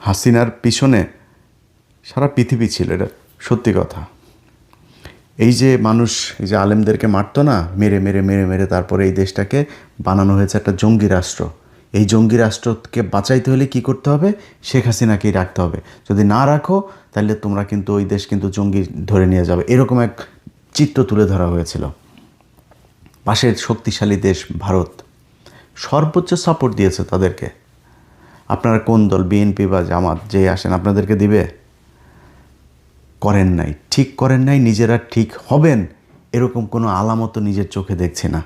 হাসিনার পিছনে সারা পৃথিবী ছিল, এটা সত্যি কথা। এই যে মানুষ এই যে আলেমদেরকে মারতো না, মেরে মেরে মেরে মেরে তারপরে এই দেশটাকে বানানো হয়েছে একটা জঙ্গি রাষ্ট্র। এই জঙ্গি রাষ্ট্রকে বাঁচাইতে হলে কি করতে হবে? শেখ হাসিনাকেই রাখতে হবে। যদি না রাখো তাহলে তোমরা কিন্তু ওই দেশ কিন্তু জঙ্গি ধরে নিয়ে যাবে, এরকম এক চিত্র তুলে ধরা হয়েছিল। পাশের শক্তিশালী দেশ ভারত সর্বোচ্চ সাপোর্ট দিয়েছে তাদেরকে। আপনারা কোন দল, বিএনপি বা জামাত যে আসেন, আপনাদেরকে দিবে? করেন নাই, ঠিক করেন নাই। নিজেরা ঠিক হবেন এরকম কোনো আলামত নিজের চোখে দেখছি না।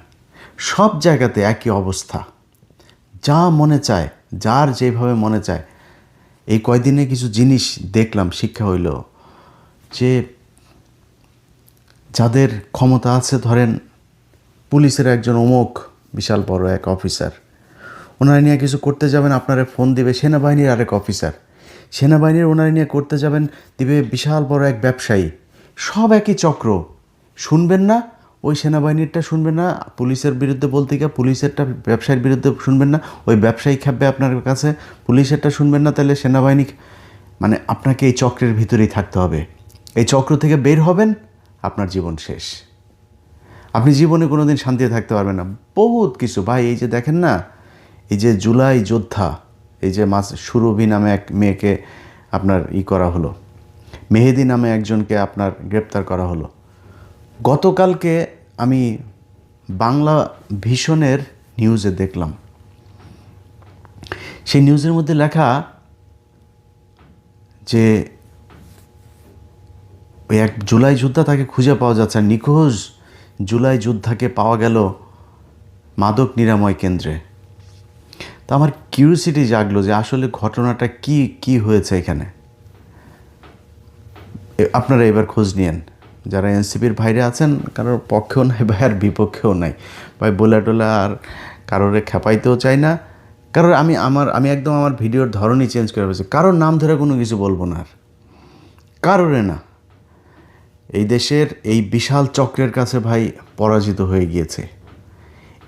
সব জায়গাতে একই অবস্থা, যা মনে চায়, যার যেভাবে মনে চায়। এই কয়দিনে কিছু জিনিস দেখলাম, শিক্ষা হইল যে যাদের ক্ষমতা আছে, ধরেন পুলিশের একজন অমুক বিশাল বড় এক অফিসার, ওনারা নিয়ে কিছু করতে যাবেন, আপনারা ফোন দিবে সেনাবাহিনীর আরেক অফিসার, সেনাবাহিনীর ওনারা নিয়ে করতে যাবেন দিবে বিশাল বড় এক ব্যবসায়ী। সব একই চক্র। শুনবেন না ওই সেনাবাহিনীরটা, শুনবেন না পুলিশের বিরুদ্ধে বলতে গিয়ে পুলিশেরটা ব্যবসায়ীর বিরুদ্ধে শুনবেন না, ওই ব্যবসায়ী খাবে আপনার কাছে, পুলিশেরটা শুনবেন না, তাহলে সেনাবাহিনী। মানে আপনাকে এই চক্রের ভিতরেই থাকতে হবে। এই চক্র থেকে বের হবেন, আপনার জীবন শেষ। আপনি জীবনে কোনো দিন শান্তিতে থাকতে পারবেন না। বহুত কিছু ভাই, এই যে দেখেন না, এই যে জুলাই যোদ্ধা, এই যে সুরভি নামে এক মেয়েকে আপনার করা হলো, মেহেদি নামে একজনকে আপনার গ্রেপ্তার করা হলো। গতকালকে আমি বাংলা ভিশনের নিউজে দেখলাম, সেই নিউজের মধ্যে লেখা যে ওই এক জুলাই যোদ্ধা, তাকে খুঁজে পাওয়া যাচ্ছে। আর নিখোঁজ জুলাই যোদ্ধাকে পাওয়া গেল মাদক নিরাময় কেন্দ্রে। তো আমার কিউরিওসিটি জাগলো যে আসলে ঘটনাটা কি হয়েছে এখানে। আপনারা এবার খোঁজ নিয়েন, যারা এনসিপির ভাইরে আছেন, কারোর পক্ষেও নাই ভাই আর বিপক্ষেও নাই ভাই, বলে টোলা আর কারোরে খেপাইতেও চাই না। কারণ আমি একদম আমার ভিডিওর ধরনই চেঞ্জ করে ফেলেছি। কারোর নাম ধরে কোনো কিছু বলবো না, আর কারোরে না। এই দেশের এই বিশাল চক্রের কাছে ভাই পরাজিত হয়ে গিয়েছে।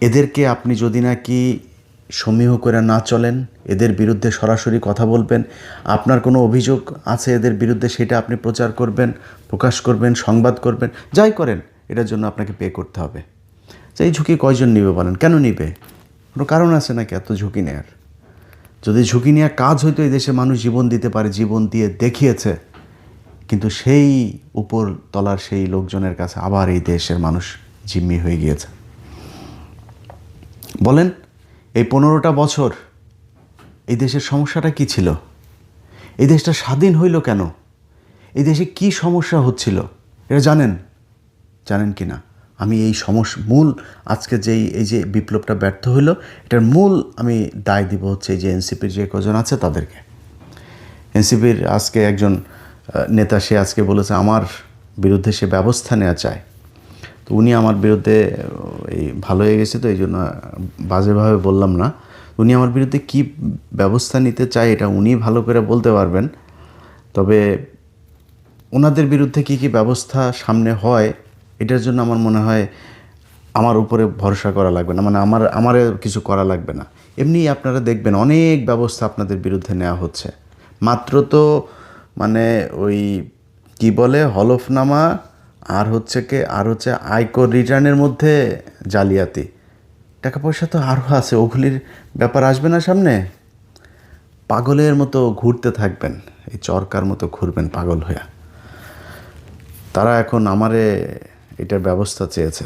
এদেরকে আপনি যদি নাকি সমীহ করে না চলেন, এদের বিরুদ্ধে সরাসরি কথা বলবেন, আপনার কোনো অভিযোগ আছে এদের বিরুদ্ধে, সেটা আপনি প্রচার করবেন, প্রকাশ করবেন, সংবাদ করবেন, যাই করেন, এটার জন্য আপনাকে পে করতে হবে। এই ঝুঁকি কয়জন নিবে বলেন? কেন নিবে? কোনো কারণ আছে নাকি এত ঝুঁকি নেওয়ার? যদি ঝুঁকি নেওয়া কাজ হইতো, এই দেশে মানুষ জীবন দিতে পারে, জীবন দিয়ে দেখিয়েছে। কিন্তু সেই উপর তলার সেই লোকজনের কাছে আবার এই দেশের মানুষ জিম্মি হয়ে গিয়েছে। বলেন, এই 15টা বছর এই দেশের সমস্যাটা কি ছিল? এই দেশটা স্বাধীন হইল কেন? এই দেশে কি সমস্যা হচ্ছিল এটা জানেন কি না? আমি এই মূল আজকে এই যে বিপ্লবটা ব্যর্থ হইল, এটার মূল আমি দায় দিব হচ্ছে এই যে এনসিপির যে কজন আছে তাদেরকে। এনসিপির আজকে একজন নেতা, সে আজকে বলেছে আমার বিরুদ্ধে সে ব্যবস্থা নেওয়া চায়। তো উনি আমার বিরুদ্ধে এই ভালো হয়ে গেছে, তো এই জন্য বাজেভাবে বললাম না। উনি আমার বিরুদ্ধে কি ব্যবস্থা নিতে চায় এটা উনি ভালো করে বলতে পারবেন। তবে ওনাদের বিরুদ্ধে কি ব্যবস্থা সামনে হয়, এটার জন্য আমার মনে হয় আমার উপরে ভরসা করা লাগবে না, মানে আমার কিছু করা লাগবে না। এমনি আপনারা দেখবেন অনেক ব্যবস্থা আপনাদের বিরুদ্ধে নেওয়া হচ্ছে। মাত্র তো মানে ওই কি বলে হলফনামা আর হচ্ছে আয়কর রিটার্নের মধ্যে জালিয়াতি, টাকা পয়সা তো আরও আছে, ওগুলির ব্যাপার আসবে না সামনে? পাগলের মতো ঘুরতে থাকবেন, এই চরকার মতো ঘুরবেন পাগল হয়ে। তারা এখন আমারে এটার ব্যবস্থা চেয়েছে।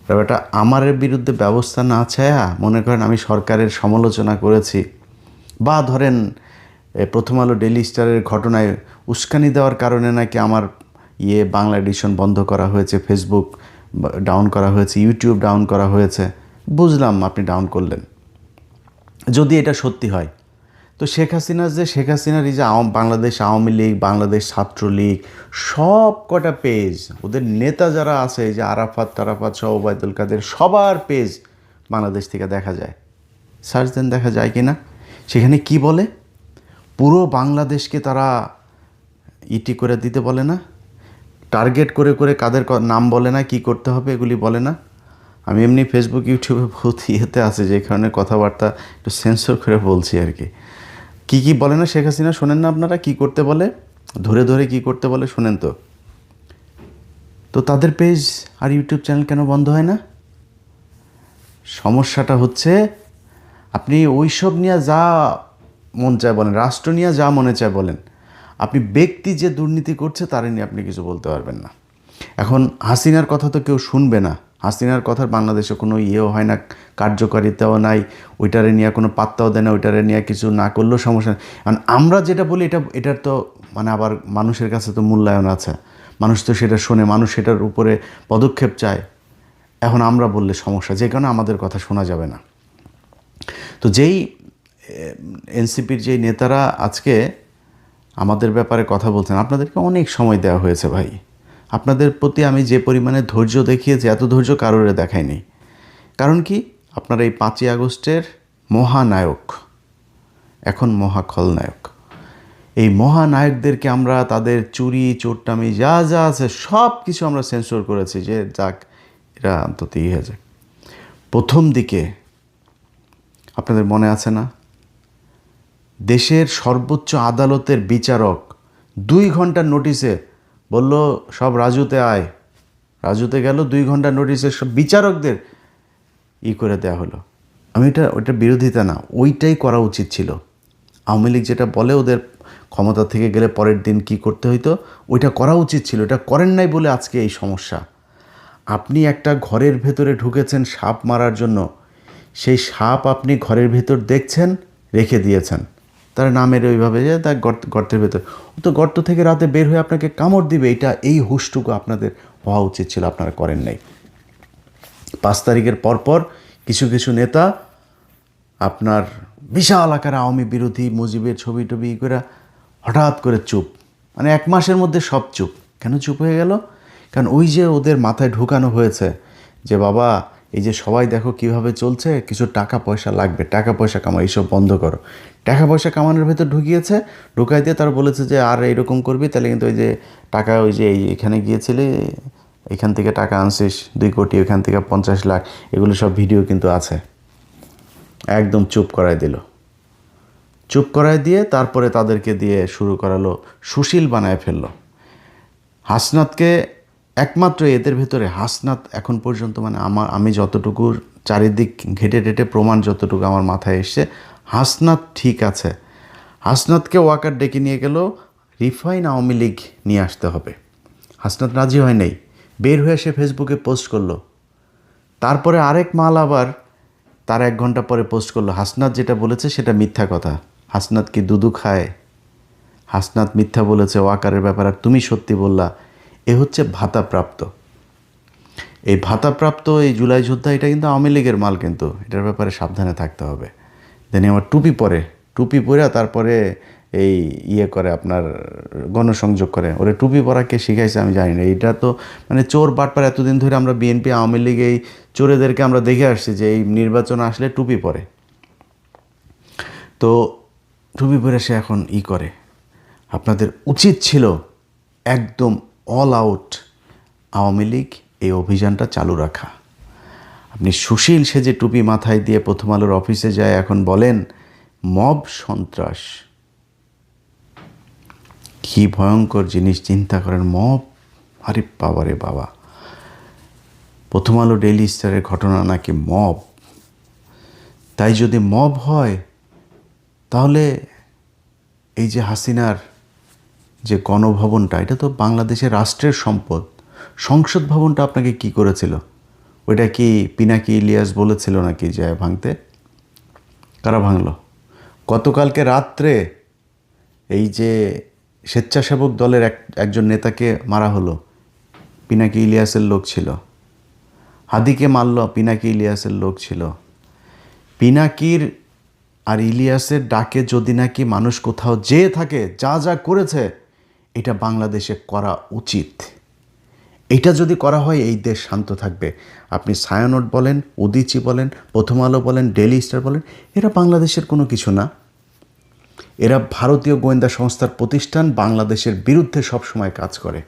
ব্যাপারটা আমারের বিরুদ্ধে ব্যবস্থা না চায়া, মনে করেন আমি সরকারের সমালোচনা করেছি, বা ধরেন প্রথম আলো ডেইলি স্টারের ঘটনায় উস্কানি দেওয়ার কারণে নাকি আমার বাংলা এডিশন বন্ধ করা হয়েছে, ফেসবুক ডাউন করা হয়েছে, ইউটিউব ডাউন করা হয়েছে। বুঝলাম আপনি ডাউন করলেন, যদি এটা সত্যি হয়। তো শেখ হাসিনার এই যে বাংলাদেশ আওয়ামী লীগ, বাংলাদেশ ছাত্রলীগ, সব কটা পেজ, ওদের নেতা যারা আছে, এই যে আরাফাত সহ ওবায়দুল কাদের, সবার পেজ বাংলাদেশ থেকে দেখা যায়। সার্চ দেন, দেখা যায় কি না? সেখানে কি বলে? পুরো বাংলাদেশকে তারা করে দিতে বলে না, টার্গেট করে কাদের নাম বলে না, কি করতে হবে এগুলি বলে না। আমি এমনি ফেসবুক ইউটিউবে বহুত আছে, যে কারণে কথাবার্তা একটু সেন্সর করে বলছি আর কি। কি কি বলে না শেখ হাসিনা, শোনেন না আপনারা কি করতে বলে, ধরে ধরে কি করতে বলে শোনেন তো। তো তাদের পেজ আর ইউটিউব চ্যানেল কেন বন্ধ হয় না? সমস্যাটা হচ্ছে আপনি ওইসব নিয়ে যা মন চায় বলেন, রাষ্ট্র নিয়ে যা মনে চায় বলেন, আপনি ব্যক্তি যে দুর্নীতি করছে তারে নিয়ে আপনি কিছু বলতে পারবেন না। এখন হাসিনার কথা তো কেউ শুনবে না, হাসিনার কথার বাংলাদেশে কোনো ইয়েও হয় না, কার্যকারিতাও নাই, ওইটারে নিয়ে কোনো পাত্তাও দেয় না, ওইটারে নিয়ে কিছু না করলেও সমস্যা নেই। কারণ আমরা যেটা বলি এটার তো মানে আবার মানুষের কাছে তো মূল্যায়ন আছে, মানুষ তো সেটা শোনে, মানুষ সেটার উপরে পদক্ষেপ চায়। এখন আমরা বললে সমস্যা, যে কারণে আমাদের কথা শোনা যাবে না। তো যেই এনসিপির যেই নেতারা আজকে আমাদের ব্যাপারে কথা বলছেন, আপনাদেরকে অনেক সময় দেওয়া হয়েছে ভাই, আপনাদের প্রতি আমি যে পরিমাণে ধৈর্য দেখিয়েছি এত ধৈর্য কারোরে দেখায়নি। কারণ কি, আপনারা এই 5ই আগস্টের মহানায়ক, এখন মহাখলনায়ক, এই মহানায়কদেরকে আমরা তাদের চুরি চোরটামি যা যা আছে সব কিছু আমরা সেন্সর করেছি, যে যাক এরা অন্তত হয়ে যায়। প্রথম দিকে আপনাদের মনে আছে না, দেশের সর্বোচ্চ আদালতের বিচারক 2 ঘন্টার নোটিশে বলল সব রাজুতে আয়, রাজুতে গেল, 2 ঘন্টার নোটিশে সব বিচারকদের করে দেওয়া হলো। আমি ওইটা বিরোধিতা না, ওইটাই করা উচিত ছিল। আওয়ামী লীগ যেটা বলে ওদের ক্ষমতা থেকে গেলে পরের দিন কি করতে হইতো, ওইটা করা উচিত ছিল, এটা করেন নাই বলে আজকে এই সমস্যা। আপনি একটা ঘরের ভেতরে ঢুকেছেন সাপ মারার জন্য, সেই সাপ আপনি ঘরের ভেতর দেখছেন, রেখে দিয়েছেন, তার না মেরে ওইভাবে যে তার গর্তের ভেতর, ও তো গর্ত থেকে রাতে বের হয়ে আপনাকে কামড় দিবে, এই হুঁশটুকু আপনাদের হওয়া উচিত ছিল, আপনারা করেন নাই। 5 তারিখের পরপর কিছু কিছু নেতা আপনার বিশাল আকারে আওয়ামী বিরোধী মুজিবের ছবি টবি করে হঠাৎ করে চুপ, মানে 1 মাসের মধ্যে সব চুপ। কেন চুপ হয়ে গেল? কারণ ওই যে ওদের মাথায় ঢুকানো হয়েছে যে বাবা এই যে সবাই দেখো কিভাবে চলছে, কিছু টাকা পয়সা লাগবে, টাকা পয়সা কামাও, এইসব বন্ধ করো। টাকা পয়সা কামানোর ভেতর ঢুকাই দিয়ে তারা বলেছে যে আর এরকম করবি তাহলে কিন্তু ওই যে টাকা, ওই যে এখানে গিয়েছিলে এখান থেকে টাকা আনছিস 2 কোটি, ওইখান থেকে 50 লাখ, এগুলো সব ভিডিও কিন্তু আছে। একদম চুপ করায় দিল, চুপ করায় দিয়ে তারপরে তাদেরকে দিয়ে শুরু করালো, সুশীল বানায় ফেললো হাসনাতকে। একমাত্র এদের ভেতরে হাসনাত এখন পর্যন্ত, মানে আমি যতটুকু চারিদিক ঘেটে টেটে প্রমাণ যতটুকু আমার মাথায় এসছে, হাসনাত ঠিক আছে। হাসনাতকে ওয়াকার ডেকে নিয়ে গেল, রিফাইন আওয়ামী লীগ নিয়ে আসতে হবে। হাসনাত রাজি হয় নাই, বের হয়ে সে ফেসবুকে পোস্ট করলো। তারপরে আরেক মাল আবার তার 1 ঘন্টা পরে পোস্ট করলো, হাসনাত যেটা বলেছে সেটা মিথ্যা কথা। হাসনাত কি দুদু খায়? হাসনাত মিথ্যা বলেছে ওয়াকারের ব্যাপারে, আর তুমি সত্যি বললা। এ হচ্ছে ভাতাপ্রাপ্ত। এই ভাতাপ্রাপ্ত এই জুলাই যোদ্ধা, এটা কিন্তু আওয়ামী লীগের মাল, কিন্তু এটার ব্যাপারে সাবধানে থাকতে হবে। দেন আমার টুপি পরে তারপরে এই করে আপনার গণসংযোগ করে, ওরে টুপি পরা কে শিখাইছে আমি জানি না। এটা তো মানে চোর বাটপার, এতদিন ধরে আমরা বিএনপি আওয়ামী লীগ এই চোরেদেরকে আমরা দেখে আসছি যে এই নির্বাচন আসলে টুপি পরে। তো টুপি পরে সে এখন করে। আপনাদের উচিত ছিল একদম অল আউট আওয়ামী লীগ এই অভিযানটা চালু রাখা। আপনি সুশীল সেজে টুপি মাথায় দিয়ে প্রথম আলোর অফিসে যায়, এখন বলেন মব সন্ত্রাস, কি ভয়ঙ্কর জিনিস চিন্তা করেন। মব, আরে বাবা রে বাবা, প্রথম আলো ডেইলি স্টারের ঘটনা নাকি মব। তাই যদি মব হয় তাহলে এই যে হাসিনার যে গণভবনটা, এটা তো বাংলাদেশের রাষ্ট্রের সম্পদ, সংসদ ভবনটা আপনাকে কি করেছিল? ওইটা কি পিনাকি ইলিয়াস বলেছিল নাকি যে ভাঙতে? কারা ভাঙলো? গতকালকে রাত্রে এই যে স্বেচ্ছাসেবক দলের একজন নেতাকে মারা হলো, পিনাকি ইলিয়াসের লোক ছিল। হাদিকে মারল, পিনাকি ইলিয়াসের লোক ছিল। পিনাকির আর ইলিয়াসের ডাকে যদি নাকি মানুষ কোথাও যেয়ে থাকে, যা যা করেছে এটা বাংলাদেশে করা উচিত। এটা যদি করা হয় এই দেশ শান্ত থাকবে। আপনি ছায়ানট বলেন, উদীচী বলেন, প্রথম আলো বলেন, ডেইলি স্টার বলেন, এরা বাংলাদেশের কোনো কিছু না। এরা ভারতীয় গোয়েন্দা সংস্থার প্রতিষ্ঠান, বাংলাদেশের বিরুদ্ধে সবসময় কাজ করে।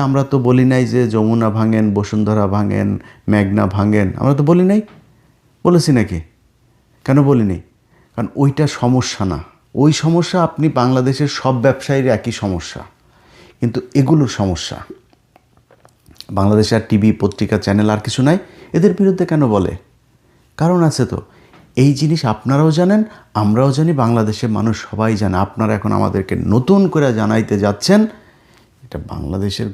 আমরা তো বলি নাই যে যমুনা ভাঙেন, বসুন্ধরা ভাঙেন, মেঘনা ভাঙেন, আমরা তো বলি নাই। বলেছি নাকি? কেন বলিনি? কারণ ওইটা সমস্যা না, ওই সমস্যা আপনি বাংলাদেশের সব ব্যবসায়ীর একই সমস্যা, কিন্তু এগুলোর সমস্যা বাংলাদেশে আর টিভি পত্রিকা চ্যানেল আর কিছু নাই। এদের বিরুদ্ধে কেন বলে? কারণ আছে তো। এই জিনিস আপনারাও জানেন, আমরাও জানি, বাংলাদেশের মানুষ সবাই জানে। আপনারা এখন আমাদেরকে নতুন করে জানাইতে যাচ্ছেন এটা বাংলাদেশের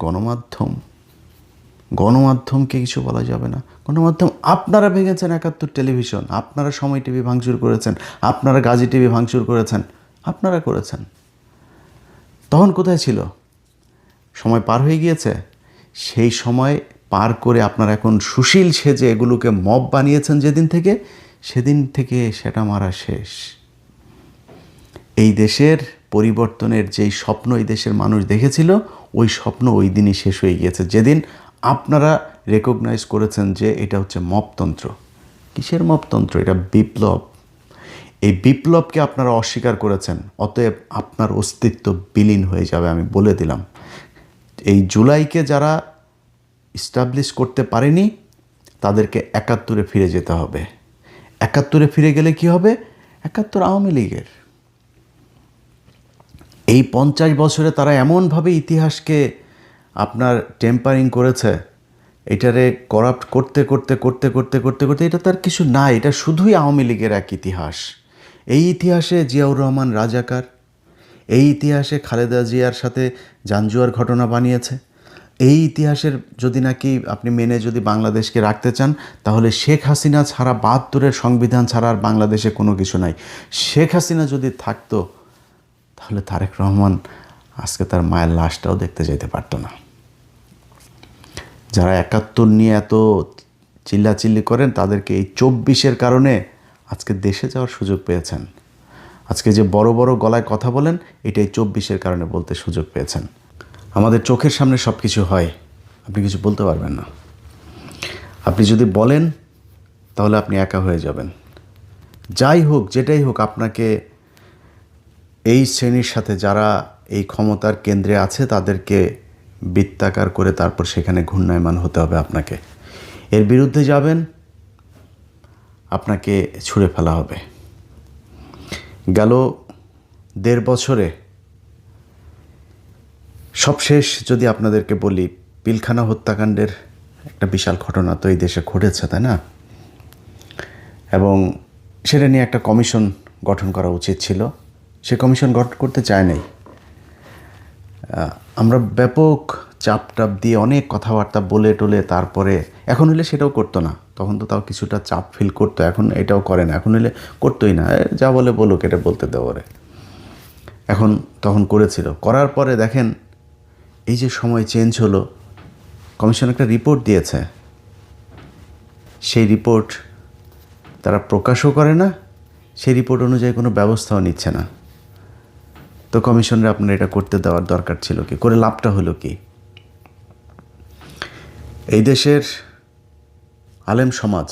গণমাধ্যমকে কিছু বলা যাবে না। গণমাধ্যম আপনারা ভেঙেছেন, 71 টেলিভিশন, আপনারা সময় টিভি ভাঙচুর করেছেন, আপনারা গাজী টিভি ভাঙচুর করেছেন, আপনারা করেছেন। তখন কোথায় ছিল? সময় পার হয়ে গিয়েছে। সেই সময় পার করে আপনারা এখন সুশীল সেজে এগুলোকে মব বানিয়েছেন সেদিন থেকে সেটা মারা শেষ। এই দেশের পরিবর্তনের যেই স্বপ্ন এই দেশের মানুষ দেখেছিল, ওই স্বপ্ন ওই দিনই শেষ হয়ে গিয়েছে, যেদিন আপনারা রেকগনাইজ করেছেন যে এটা হচ্ছে মবতন্ত্র। কিসের মবতন্ত্র? এটা বিপ্লব। এই বিপ্লবকে আপনারা অস্বীকার করেছেন, অতএব আপনার অস্তিত্ব বিলীন হয়ে যাবে, আমি বলে দিলাম। এই জুলাইকে যারা ইস্টাবলিশ করতে পারেনি তাদেরকে 71-এ ফিরে যেতে হবে। 71-এ ফিরে গেলে কি হবে? 71 আওয়ামী লীগের। এই 50 বছরে তারা এমনভাবে ইতিহাসকে আপনার টেম্পারিং করেছে, এটারে করাপ্ট করতে এটা তার কিছু নাই। এটা শুধুই আওয়ামী লীগের এক ইতিহাস। এই ইতিহাসে জিয়াউর রহমান রাজাকার, এই ইতিহাসে খালেদা জিয়ার সাথে জাঞ্জুয়ার ঘটনা বানিয়েছে। এই ইতিহাসের যদি নাকি আপনি মেনে যদি বাংলাদেশকে রাখতে চান, তাহলে শেখ হাসিনা ছাড়া 72-এর সংবিধান ছাড়া আর বাংলাদেশে কোনো কিছু নাই। শেখ হাসিনা যদি থাকতো তাহলে তারেক রহমান আজকে তার মায়ের লাশটাও দেখতে যেতে পারতো না। যারা 71 নিয়ে এত চিল্লাচিল্লি করেন, তাদেরকে এই 24-এর কারণে আজকে দেশে যাওয়ার সুযোগ পেয়েছেন। আজকে যে বড় বড় গলায় কথা বলেন, এটাই 24-এর কারণে বলতে সুযোগ পেয়েছেন। আমাদের চোখের সামনে সব কিছু হয়, আপনি কিছু বলতে পারবেন না। আপনি যদি বলেন তাহলে আপনি একা হয়ে যাবেন। যাই হোক, যেটাই হোক, আপনাকে এই শ্রেণীর সাথে যারা এই ক্ষমতার কেন্দ্রে আছে তাদেরকে বৃত্তাকার করে তারপর সেখানে ঘূর্ণায়মান হতে হবে আপনাকে। এর বিরুদ্ধে যাবেন, আপনাকে ছুঁড়ে ফেলা হবে। গেল 1.5 বছরে সবশেষ যদি আপনাদেরকে বলি, পিলখানা হত্যাকাণ্ডের একটা বিশাল ঘটনা তো এই দেশে ঘটেছে, তাই না? এবং সেটা নিয়ে একটা কমিশন গঠন করা উচিত ছিল। সে কমিশন গঠন করতে চায় নাই। আমরা ব্যাপক চাপ দিয়ে অনেক কথাবার্তা বলে টলে তারপরে, এখন হলে সেটাও করতো না। তখন তো তাও কিছুটা চাপ ফিল করতো, এখন এটাও করে না। এখন হলে করতোই না, যা বলে বলুক, এটা বলতে দেওয়া রে। তখন করেছিল। করার পরে দেখেন এই যে সময় চেঞ্জ হলো, কমিশন একটা রিপোর্ট দিয়েছে। সেই রিপোর্ট তারা প্রকাশও করে না, সেই রিপোর্ট অনুযায়ী কোনো ব্যবস্থাও নিচ্ছে না। তো কমিশনের আপনার এটা করতে দেওয়ার দরকার ছিল কি? করে লাভটা হলো কি? এই দেশের আলেম সমাজ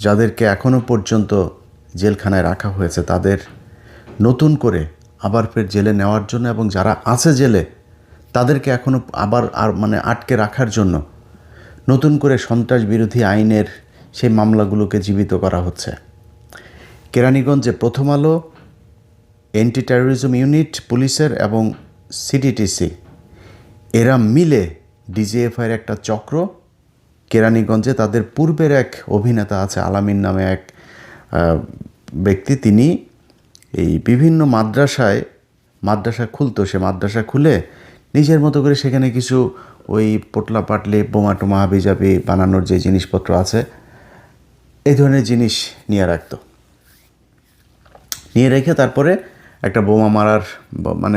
যাদেরকে এখনও পর্যন্ত জেলখানায় রাখা হয়েছে, তাদের নতুন করে আবার ফের জেলে নেওয়ার জন্য, এবং যারা আছে জেলে তাদেরকে এখনও আবার আটকে রাখার জন্য নতুন করে সন্ত্রাস বিরোধী আইনের সেই মামলাগুলোকে জীবিত করা হচ্ছে। কেরানীগঞ্জে প্রথম আলো, অ্যান্টি টেরোরিজম ইউনিট পুলিশের এবং সিটিটিসি এরা মিলে ডিজিএফআইয়ের একটা চক্র কেরানীগঞ্জে, তাদের পূর্বের এক অভিনেতা আছে আলামিন নামে এক ব্যক্তি, তিনি এই বিভিন্ন মাদ্রাসা খুলতো। সে মাদ্রাসা খুলে নিজের মতো করে সেখানে কিছু ওই পোটলা পাটলি বোমা টোমা হাবিজাবি বানানোর যে জিনিসপত্র আছে, এই ধরনের জিনিস নিয়ে রাখতো। নিয়ে রেখে তারপরে একটা বোমা মারার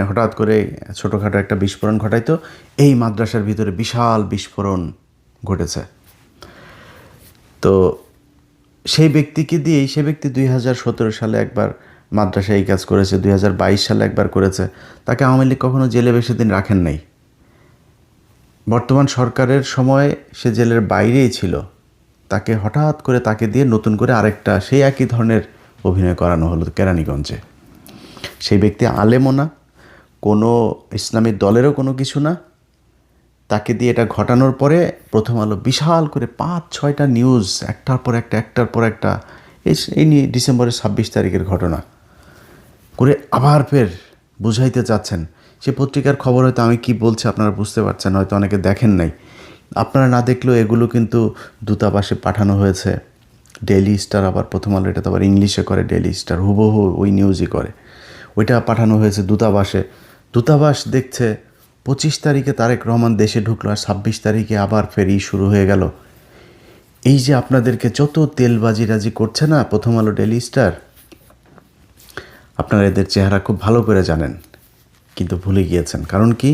হঠাৎ করে ছোটোখাটো একটা বিস্ফোরণ ঘটাইতো। এই মাদ্রাসার ভিতরে বিশাল বিস্ফোরণ ঘটেছে। তো সেই ব্যক্তিকে দিয়েই, সে ব্যক্তি 2017 সালে একবার মাদ্রাসায় এই কাজ করেছে, 2022 সালে একবার করেছে। তাকে আওয়ামী লীগ কখনো জেলে বেশি দিন রাখেন নাই। বর্তমান সরকারের সময় সে জেলের বাইরেই ছিল। তাকে হঠাৎ করে তাকে দিয়ে নতুন করে আরেকটা সেই একই ধরনের অভিনয় করানো হলো কেরানীগঞ্জে। সেই ব্যক্তি আলেমও না, কোনো ইসলামিক দলেরও কোনো কিছু না। তাকে দিয়ে এটা ঘটানোর পরে প্রথম আলো বিশাল করে 5-6টা নিউজ একটার পর একটা এই নিয়ে ডিসেম্বরের 26 তারিখের ঘটনা। করে আবার ফের বুঝাইতে চাচ্ছেন। সে পত্রিকার খবর হয়তো আমি কি বলছি আপনারা বুঝতে পারছেন, হয়তো অনেকে দেখেন নাই। আপনারা না দেখলেও এগুলো কিন্তু দূতাবাসে পাঠানো হয়েছে। ডেইলি স্টার, আবার প্রথম আলো এটা তো আবার ইংলিশে করে, ডেইলি স্টার হুবহু ওই নিউজই করে, ওইটা পাঠানো হয়েছে দূতাবাসে। দূতাবাস দেখছে 25 তারিখে তারেক রহমান দেশে ঢুকলো, আর 26 তারিখে আবার ফেরি শুরু হয়ে গেল। এই যে আপনাদেরকে যত তেলবাজিরাজি করছে না প্রথম আলো, ডেইলি স্টার, আপনারা এদের চেহারা খুব ভালো করে জানেন, কিন্তু ভুলে গিয়েছেন। কারণ কি,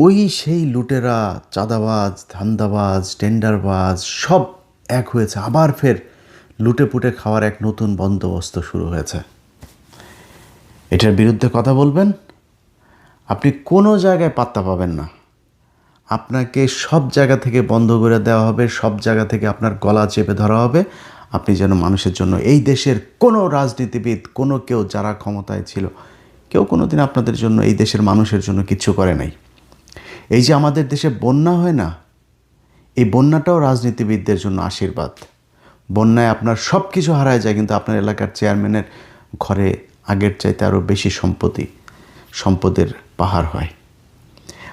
ওই সেই লুটেরা, চাঁদাবাজ, ধান্দাবাজ, টেন্ডারবাজ সব এক হয়েছে, আবার ফের লুটে পুটে খাওয়ার এক নতুন বন্দোবস্ত শুরু হয়েছে। এটার বিরুদ্ধে কথা বলবেন, আপনি কোনো জায়গায় পাত্তা পাবেন না। আপনাকে সব জায়গা থেকে বন্ধ করে দেওয়া হবে, সব জায়গা থেকে আপনার গলা চেপে ধরা হবে। আপনি যেন মানুষের জন্য, এই দেশের কোনো রাজনীতিবিদ, কোনো কেউ যারা ক্ষমতায় ছিল, কেউ কোনো দিন আপনাদের জন্য, এই দেশের মানুষের জন্য কিচ্ছু করে নাই। এই যে আমাদের দেশে বন্যা হয় না, এই বন্যাটাও রাজনীতিবিদদের জন্য আশীর্বাদ। বন্যায় আপনার সব কিছু হারায় যায়, কিন্তু আপনার এলাকার চেয়ারম্যানের ঘরে আগের চাইতে আরও বেশি সম্পদের পাহাড় হয়।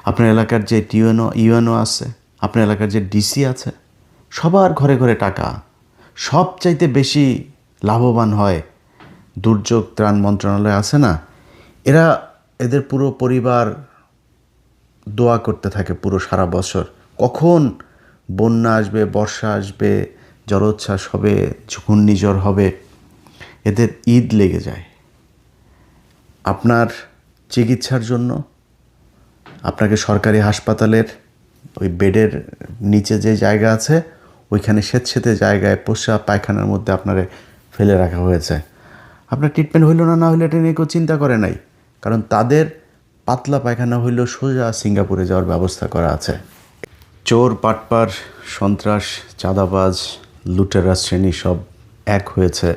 আপনার এলাকার যে ইউএনও আছে, আপনার এলাকার যে ডিসি আছে, সবার ঘরে ঘরে টাকা। সব চাইতে বেশি লাভবান হয় দুর্যোগ ত্রাণ মন্ত্রণালয় আছে না, এদের পুরো পরিবার দোয়া করতে থাকে পুরো সারা বছর, কখন বন্যা আসবে, বর্ষা আসবে, জলোচ্ছ্বাস হবে, ঘূর্ণিঝড় হবে। এদের ঈদ লেগে যায়। আপনার চিকিৎসার জন্য আপনাকে সরকারি হাসপাতালের ওই বেডের নিচে যে জায়গা আছে, ওইখানে স্বেচ্ছেতে জায়গায় প্রস্রাব পায়খানার মধ্যে আপনারে ফেলে রাখা হয়েছে। আপনার ট্রিটমেন্ট হইল না হইলে এটা নিয়ে কেউ চিন্তা করে নাই, কারণ তাদের পাতলা পায়খানা হইলেও সোজা সিঙ্গাপুরে যাওয়ার ব্যবস্থা করা আছে। চোর, পাটপার, সন্ত্রাস, চাঁদাবাজ, লুটেরা শ্রেণী সব এক হয়েছে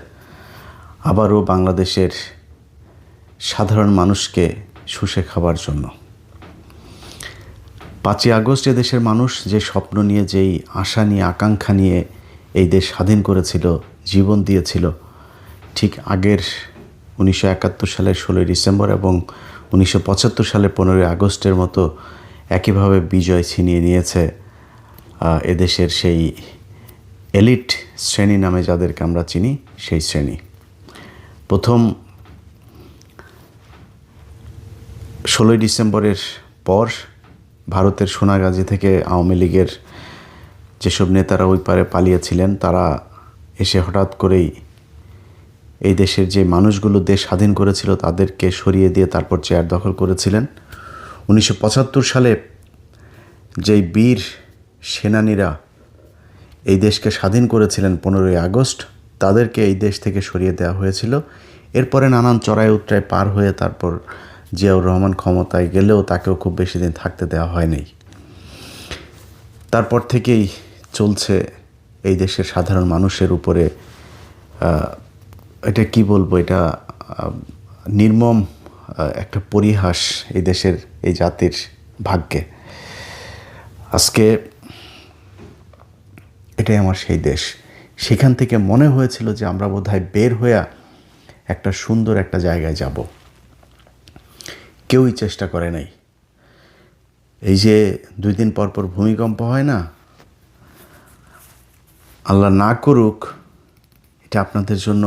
আবারও বাংলাদেশের সাধারণ মানুষকে শুষে খাবার জন্য। 5ই আগস্ট এদেশের মানুষ যে স্বপ্ন নিয়ে, যেই আশা নিয়ে, আকাঙ্ক্ষা নিয়ে এই দেশ স্বাধীন করেছিল, জীবন দিয়েছিল, ঠিক আগের 1971 সালের 16ই ডিসেম্বর এবং 1975 সালের 15ই আগস্টের মতো একইভাবে বিজয় ছিনিয়ে নিয়েছে এদেশের সেই এলিট শ্রেণী নামে যাদেরকে আমরা চিনি, সেই শ্রেণী। প্রথম 16ই ডিসেম্বরের পর ভারতের সোনাগাজী থেকে আওয়ামী লীগের যেসব নেতারা ওই পারে পালিয়েছিলেন, তারা এসে হঠাৎ করেই এই দেশের যে মানুষগুলো দেশ স্বাধীন করেছিল তাদেরকে সরিয়ে দিয়ে তারপর চেয়ার দখল করেছিলেন। 1975 সালে যেই বীর সেনানীরা এই দেশকে স্বাধীন করেছিলেন 15ই আগস্ট, তাদেরকে এই দেশ থেকে সরিয়ে দেওয়া হয়েছিল। এরপরে নানান চড়াই উতরাই পার হয়ে তারপর জিয়াউর রহমান ক্ষমতায় গেলেও তাকেও খুব বেশি দিন থাকতে দেওয়া হয়নি। তারপর থেকেই চলছে এই দেশের সাধারণ মানুষের উপরে, এটা কি বলবো, এটা নির্মম একটা পরিহাস এই দেশের, এই জাতির ভাগ্যে। আজকে এটাই আমার সেই দেশ। সেখান থেকে মনে হয়েছিল যে আমরা বোধহয় বের হয়ে একটা সুন্দর একটা জায়গায় যাব। কেউই চেষ্টা করে নাই। এই যে 2 দিন পর পর ভূমিকম্প হয় না, আল্লাহ না করুক, এটা আপনাদের জন্য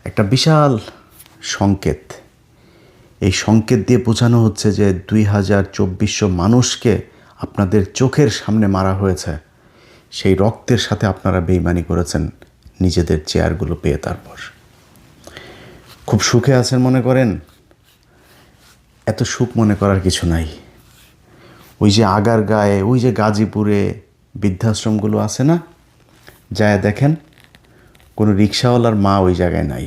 একটা বিশাল সংকেত। এই সংকেত দিয়ে বোঝানো হচ্ছে যে 2024 মানুষকে আপনাদের চোখের সামনে মারা হয়েছে। সেই রক্তের সাথে আপনারা বেইমানি করেছেন নিজেদের চেয়ারগুলো পেয়ে। তারপর খুব সুখে আছেন মনে করেন, এত সুখ মনে করার কিছু নাই। ওই যে আগার গায়ে, ওই যে গাজীপুরে বৃদ্ধাশ্রমগুলো আছে না, যায় দেখেন, কোনো রিক্সাওয়ালার মা ওই জায়গায় নাই।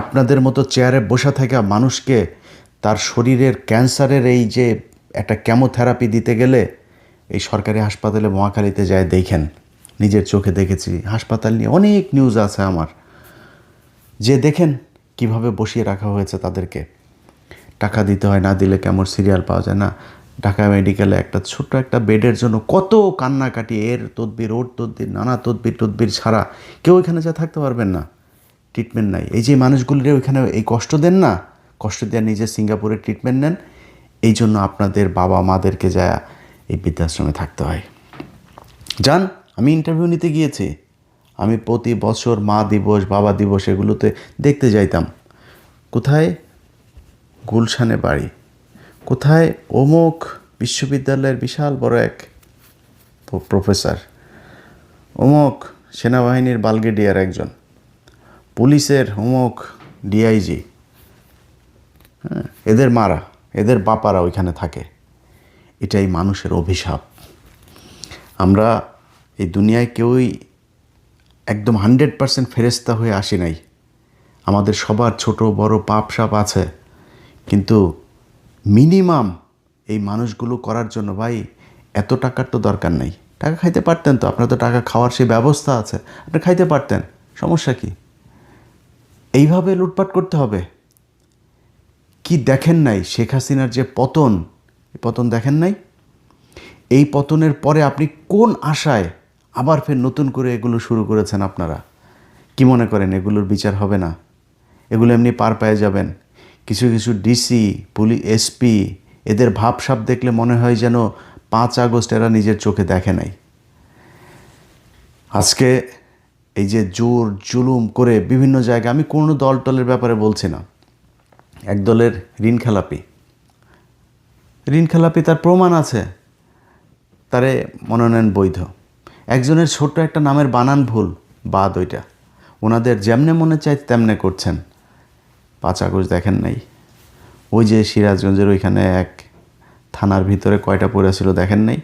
আপনাদের মতো চেয়ারে বসে থাকা মানুষকে তার শরীরের ক্যান্সারের এই যে একটা কেমোথেরাপি দিতে গেলে এই সরকারি হাসপাতালে মহাখালীতে যায় দেখেন, নিজের চোখে দেখেছি। হাসপাতাল নিয়ে অনেক নিউজ আছে আমার, যে দেখেন কিভাবে বসিয়ে রাখা হয়েছে তাদেরকে। টাকা দিতে হয়, না দিলে কেমন সিরিয়াল পাওয়া যায় না। ঢাকা মেডিকেলে একটা ছোট্ট একটা বেডের জন্য কত কান্নাকাটি, এর তদবির, ওর তদবির, নানা তদবির ছাড়া কেউ এখানে যা থাকতে পারবেন না। ট্রিটমেন্ট নাই। এই যে মানুষগুলির ওইখানে এই কষ্ট দেন না, কষ্ট দেওয়া নিজে সিঙ্গাপুরে ট্রিটমেন্ট নেন, এই জন্য আপনাদের বাবা মাদেরকে যা এই বৃদ্ধাশ্রমে থাকতে হয়। যান, আমি ইন্টারভিউ নিতে গিয়েছি, আমি প্রতি বছর মা দিবস বাবা দিবস এগুলোতে দেখতে যাইতাম। কোথায় গুলশানে বাড়ি, কোথায় অমুক বিশ্ববিদ্যালয়ের বিশাল বড় এক প্রফেসর, অমুক সেনাবাহিনীর ব্রিগেডিয়ার একজন, পুলিশের অমুক ডিআইজি, হ্যাঁ, এদের মারা এদের বাপারা ওইখানে থাকে। এটাই মানুষের অভিশাপ। আমরা এই দুনিয়ায় কেউই একদম 100% ফেরেশতা হয়ে আসি নাই। আমাদের সবার ছোট বড় পাপ সাপ আছে, কিন্তু মিনিমাম এই মানুষগুলো করার জন্য ভাই এত টাকার তো দরকার নাই। টাকা খাইতে পারতেন তো, আপনার তো টাকা খাওয়ার সেই ব্যবস্থা আছে, আপনি খাইতে পারতেন, সমস্যা কি? এইভাবে লুটপাট করতে হবে? কি দেখেন নাই শেখ হাসিনার যে পতন, এই পতন দেখেন নাই? এই পতনের পরে আপনি কোন আশায় আবার ফের নতুন করে এগুলো শুরু করেছেন? আপনারা কি মনে করেন এগুলোর বিচার হবে না? এগুলো এমনি পার পেয়ে যাবেন? কিছু কিছু ডিসি, পুলিশ, এসপি, এদের ভাবসাব দেখলে মনে হয় যেন 5 আগস্ট এরা নিজের চোখে দেখে নাই। আজকে এই যে জোর জুলুম করে বিভিন্ন জায়গায়, আমি কোনো দলের ব্যাপারে বলছি না, এক দলের ঋণ খেলাপি তার প্রমাণ আছে, তারে মনোনয়ন বৈধ। একজনের ছোট্ট একটা নামের বানান ভুল, বাদ, ওইটা ওনাদের যেমনে মনে চায় তেমনে করছেন। 5 আগস্ট দেখেন নাই? ওই যে সিরাজগঞ্জের ওইখানে এক থানার ভিতরে কয়টা পড়েছিল দেখেন নাই?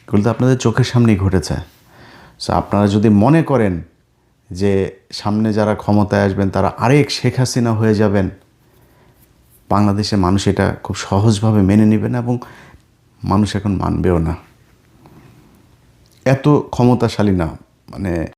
এগুলো তো আপনাদের চোখের সামনেই ঘটেছে। সো আপনারা যদি মনে করেন যে সামনে যারা ক্ষমতায় আসবেন তারা আরেক শেখ হাসিনা হয়ে যাবেন, বাংলাদেশের মানুষ এটা খুব সহজভাবে মেনে নেবে না, এবং মানুষ এখন মানবেও না। এত ক্ষমতাশালী না, মানে